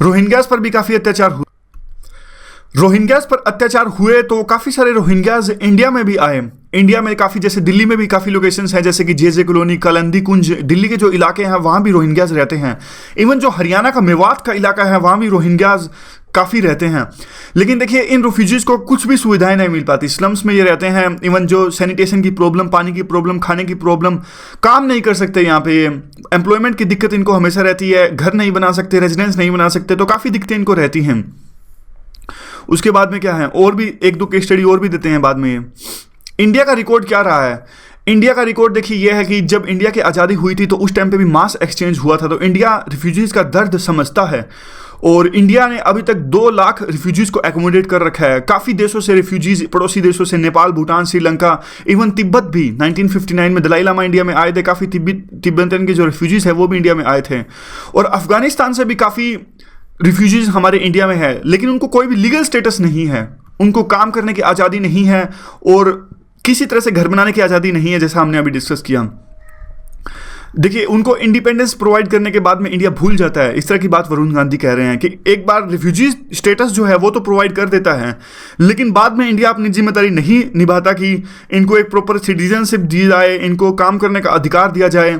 Speaker 1: रोहिंग्यास पर भी काफ़ी अत्याचार हुआ। रोहिंग्यास पर अत्याचार हुए तो काफ़ी सारे रोहिंग्यास इंडिया में भी आए। इंडिया में काफ़ी, जैसे दिल्ली में भी काफ़ी लोकेशंस हैं, जैसे कि जे कॉलोनी, कलंदी कुंज, दिल्ली के जो इलाके हैं वहाँ भी रोहिंग्यास रहते हैं। इवन जो हरियाणा का मेवात का इलाका है वहाँ भी रोहिंग्यास काफ़ी रहते हैं। लेकिन देखिए इन रिफ्यूजीज़ को कुछ भी सुविधाएं नहीं मिल पाती, स्लम्स में ये रहते हैं। इवन जो सैनिटेशन की प्रॉब्लम, पानी की प्रॉब्लम, खाने की प्रॉब्लम, काम नहीं कर सकते यहाँ पे, एम्प्लॉयमेंट की दिक्कत इनको हमेशा रहती है, घर नहीं बना सकते, रेजिडेंस नहीं बना सकते, तो काफ़ी दिक्कतें इनको रहती हैं। उसके बाद में क्या है, और भी एक दो केस स्टडी और भी देते हैं बाद में। इंडिया का रिकॉर्ड क्या रहा है, इंडिया का रिकॉर्ड देखिए ये है कि जब इंडिया की आज़ादी हुई थी तो उस टाइम पे भी मास एक्सचेंज हुआ था, तो इंडिया रिफ्यूजीज़ का दर्द समझता है और इंडिया ने अभी तक 2 लाख रिफ्यूजीज़ को एकोमोडेट कर रखा है। काफ़ी देशों से रिफ्यूजीज़, पड़ोसी देशों से, नेपाल, भूटान, श्रीलंका, इवन तिब्बत भी 1959 में दलाई लामा इंडिया में आए थे। काफ़ी तिब्बतन के जो रिफ्यूजीज़ हैं वो भी इंडिया में आए थे, और अफगानिस्तान से भी काफ़ी रिफ्यूजीज़ हमारे इंडिया में है, लेकिन उनको कोई भी लीगल स्टेटस नहीं है, उनको काम करने की आज़ादी नहीं है और किसी तरह से घर बनाने की आज़ादी नहीं है, जैसा हमने अभी डिस्कस किया। देखिए उनको इंडिपेंडेंस प्रोवाइड करने के बाद में इंडिया भूल जाता है। इस तरह की बात वरुण गांधी कह रहे हैं कि एक बार रिफ्यूजी स्टेटस जो है वो तो प्रोवाइड कर देता है, लेकिन बाद में इंडिया अपनी जिम्मेदारी नहीं निभाता कि इनको एक प्रॉपर सिटीजनशिप दी जाए, इनको काम करने का अधिकार दिया जाए।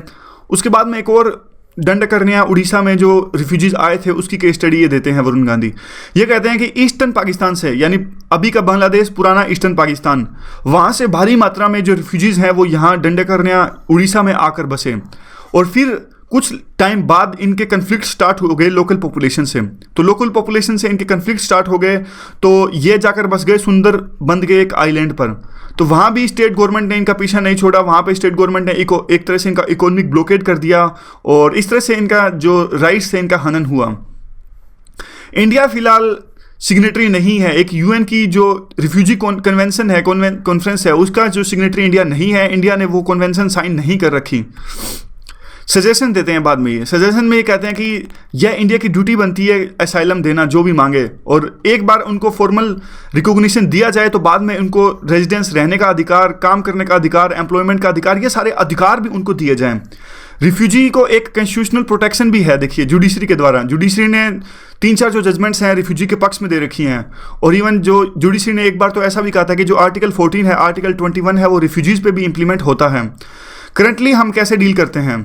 Speaker 1: उसके बाद में एक और दंडकर्ण्या उड़ीसा में जो रिफ्यूजीज आए थे उसकी केस स्टडी ये देते हैं वरुण गांधी। ये कहते हैं कि ईस्टर्न पाकिस्तान से, यानी अभी का बांग्लादेश, पुराना ईस्टर्न पाकिस्तान, वहाँ से भारी मात्रा में जो रिफ्यूजीज हैं वो यहाँ दंडकर्ण्या उड़ीसा में आकर बसे, और फिर कुछ टाइम बाद इनके कन्फ्लिक्ट स्टार्ट हो गए लोकल पॉपुलेशन से। तो लोकल पॉपुलेशन से इनके कन्फ्लिक्ट स्टार्ट हो गए, तो ये जाकर बस गए सुंदर बंद गए एक आइलैंड पर। तो वहाँ भी स्टेट गवर्नमेंट ने इनका पीछा नहीं छोड़ा, वहाँ पे स्टेट गवर्नमेंट ने एक तरह से इनका इकोनॉमिक ब्लॉकेड कर दिया और इस तरह से इनका जो राइट्स से इनका हनन हुआ। इंडिया फिलहाल सिग्नेटरी नहीं है, एक यूएन की जो रिफ्यूजी कन्वेंशन है, कॉन्फ्रेंस है, उसका जो सिग्नेटरी इंडिया नहीं है। इंडिया ने वो कन्वेंशन साइन नहीं कर रखी। सजेशन देते हैं बाद में, ये सजेशन में ये कहते हैं कि यह इंडिया की ड्यूटी बनती है असाइलम देना जो भी मांगे, और एक बार उनको फॉर्मल रिकॉग्निशन दिया जाए तो बाद में उनको रेजिडेंस रहने का अधिकार, काम करने का अधिकार, एम्प्लॉयमेंट का अधिकार, ये सारे अधिकार भी उनको दिए जाएं। रिफ्यूजी को एक कॉन्स्टिट्यूशनल प्रोटेक्शन भी है, देखिए जुडिशरी के द्वारा। जुडिशरी ने 3-4 जो जजमेंट्स हैं रिफ्यूजी के पक्ष में दे रखी हैं, और इवन जो जुडिशरी ने एक बार तो ऐसा भी कहा था कि जो आर्टिकल 14 है, आर्टिकल 21 है, वो रिफ्यूजीज पे भी इंप्लीमेंट होता है। करंटली हम कैसे डील करते हैं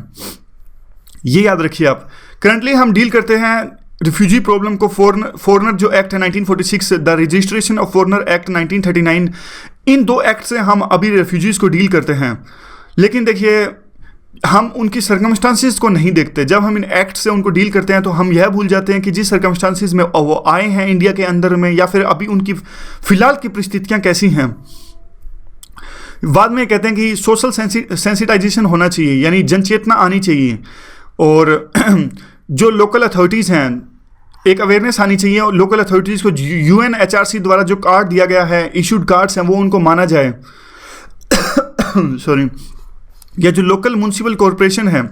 Speaker 1: ये याद रखिए आप। करंटली हम डील करते हैं रिफ्यूजी प्रॉब्लम को फॉरनर जो एक्ट है 1946, the registration of foreigner act 1939, in 2 act से हम अभी रेफ्यूजीज़ को डील करते हैं। लेकिन देखिए हम उनकी सर्कमस्टांसिस को नहीं देखते। जब हम इन एक्ट से उनको डील करते हैं तो हम यह भूल जाते हैं कि जिस सर्कमस्टांसिस में वो आए हैं इंडिया के अंदर में, या फिर अभी उनकी फ़िलहाल की परिस्थितियाँ कैसी हैं। बाद में कहते हैं कि सोशल सेंसिटाइजेशन होना चाहिए, यानी जनचेतना आनी चाहिए, और जो लोकल अथॉरिटीज़ हैं एक अवेयरनेस आनी चाहिए, और लोकल अथॉरिटीज़ को UNHRC द्वारा जो कार्ड दिया गया है, इशूड कार्ड्स हैं, वो उनको माना जाए। सॉरी, या जो लोकल म्यूनसिपल कॉरपोरेशन है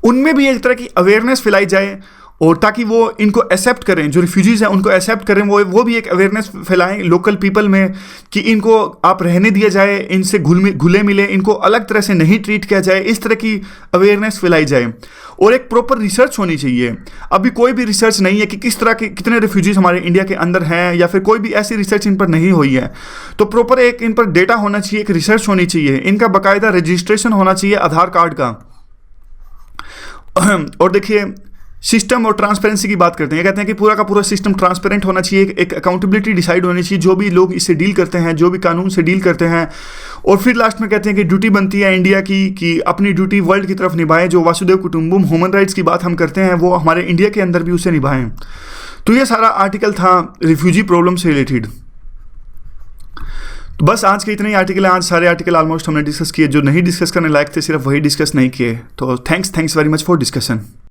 Speaker 1: उनमें भी एक तरह की अवेयरनेस फैलाई जाए, और ताकि वो इनको एक्सेप्ट करें, जो रिफ्यूजीज़ हैं उनको एक्सेप्ट करें, वो भी एक अवेयरनेस फैलाएं लोकल पीपल में कि इनको आप रहने दिया जाए, इनसे घुले मिले, इनको अलग तरह से नहीं ट्रीट किया जाए, इस तरह की अवेयरनेस फैलाई जाए। और एक प्रॉपर रिसर्च होनी चाहिए। अभी कोई भी रिसर्च नहीं है कि किस तरह के कितने रिफ्यूजीज़ हमारे इंडिया के अंदर हैं, या फिर कोई भी ऐसी रिसर्च इन पर नहीं हुई है। तो प्रॉपर एक इन पर डेटा होना चाहिए, एक रिसर्च होनी चाहिए, इनका बाकायदा रजिस्ट्रेशन होना चाहिए आधार कार्ड का। और देखिए सिस्टम और ट्रांसपेरेंसी की बात करते हैं, कहते हैं कि पूरा का पूरा सिस्टम ट्रांसपेरेंट होना चाहिए, एक अकाउंटेबिलिटी डिसाइड होनी चाहिए जो भी लोग इससे डील करते हैं, जो भी कानून से डील करते हैं। और फिर लास्ट में कहते हैं कि ड्यूटी बनती है इंडिया की कि अपनी ड्यूटी वर्ल्ड की तरफ निभाएं, जो वासुदेव कुटुंबम ह्यूमन राइट्स की बात हम करते हैं वो हमारे इंडिया के अंदर भी उसे निभाएं। तो ये सारा आर्टिकल था रिफ्यूजी प्रॉब्लम से रिलेटेड। तो बस आज के इतने ही आर्टिकल हैं। आज सारे आर्टिकल ऑलमोस्ट हमने डिस्कस किए, जो नहीं डिस्कस करने लायक थे सिर्फ वही डिस्कस नहीं किए। तो thanks very much for discussion.